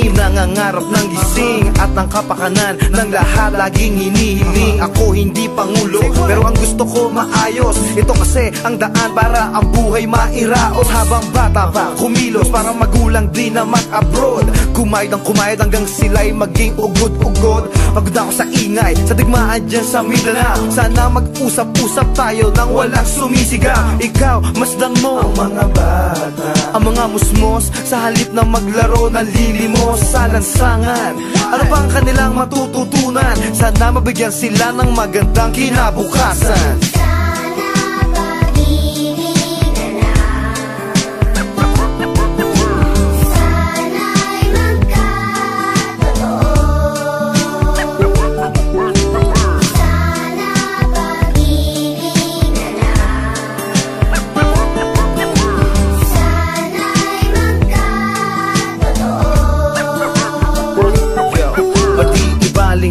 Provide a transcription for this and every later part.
lihim, nangangarap ng gising at ng kapakanan ng lahat laging hinihiling. Ako hindi pangulo, pero ang gusto ko maayos. Ito kasi ang daan para ang buhay mairaos. Habang bata pa, kumilos para magulang di na mag-abroad. Kumayad hanggang sila'y maging ugod-ugod. Pagod ako sa ingay, sa digmaan dyan sa Mindanao. Sana mag-usap-usap tayo nang walang sumisigaw. Ikaw, masdan mo ang mga bata, ang mga musmos, sa halip na maglaro ng lilimos sa lansangan. Ano pang kanilang matututunan? Sana mabigyan sila ng magandang kinabukasan.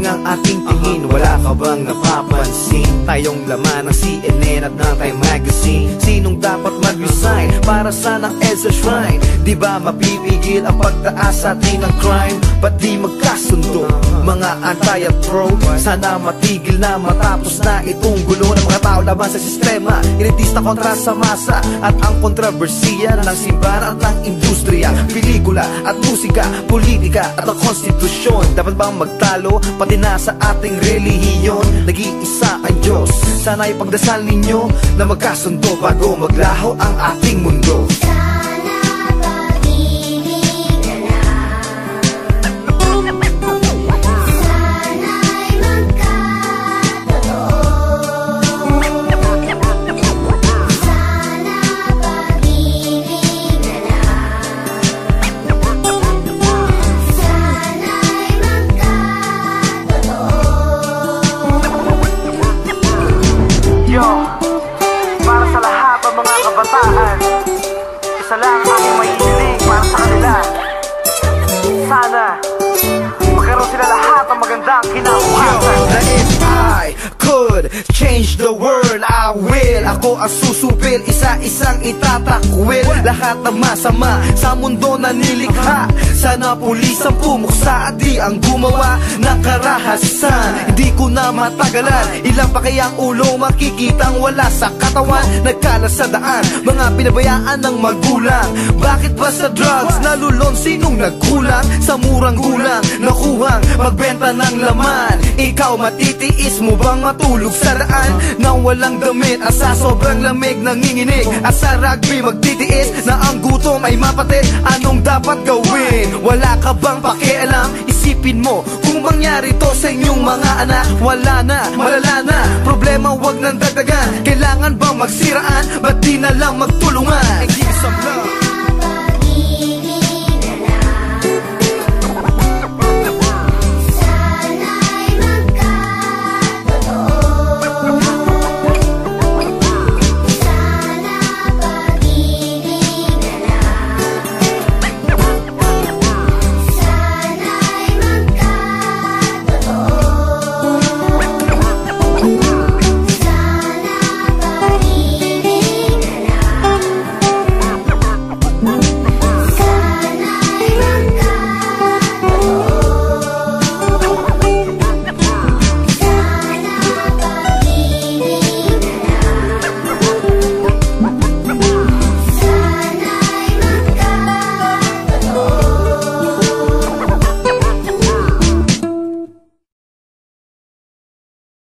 Ang ating tingin, wala ka bang napapansin? Tayong laman ng CNN at ng Time Magazine. Sinong dapat mag-resign para sanang EDSA shrine? Di ba mapipigil ang pagtaas sa atin ng crime? Ba't di magkasundo mga anti at pro? Sana matigil na, matapos na itong gulo ng mga tao laban sa sistema. Elitista kontra sa masa at ang kontrobersiya ng simbahan at ng industriya. Pelikula at musika, politika at ang konstitusyon. Dapat bang magtalo pati na sa ating relihiyon? Nag-iisa ang Diyos, sana ipagdasal ninyo na magkasundo bago maglaho ang ating mundo. Para sa lahat ng mga kabataan, isa lang ang mahihiling para sa kanila. Sana magkaroon sila lahat ng magandang kinabukasan. If I could change the world, I will. Ako ang susupil, isa-isang itatakwil lahat ng masama sa mundo na nilikha. Sana pulis ang pumuksa at di ang gumawa ng karahasan. Hindi ko na matagalan, ilang pa kayang ulo makikitang wala sa katawan, nagkala sa daan, mga pinabayaan ng magulang. Bakit ba sa drugs nalulon sinong nagkulang? Sa murang gulang nakuhang magbenta ng laman. Ikaw matitiis mo bang matulog sa daan nang walang damit at sa sobrang lamig nanginginig? At sa rugby magtitiis na ang gutom ay mapatid. Anong dapat gawin? Wala ka bang pakialam? Isipin mo kung mangyari to sa inyong mga anak. Wala na, malala na, problema wag nang dagdagan. Kailangan bang magsiraan? Ba't di na lang magtulungan? And give me some love.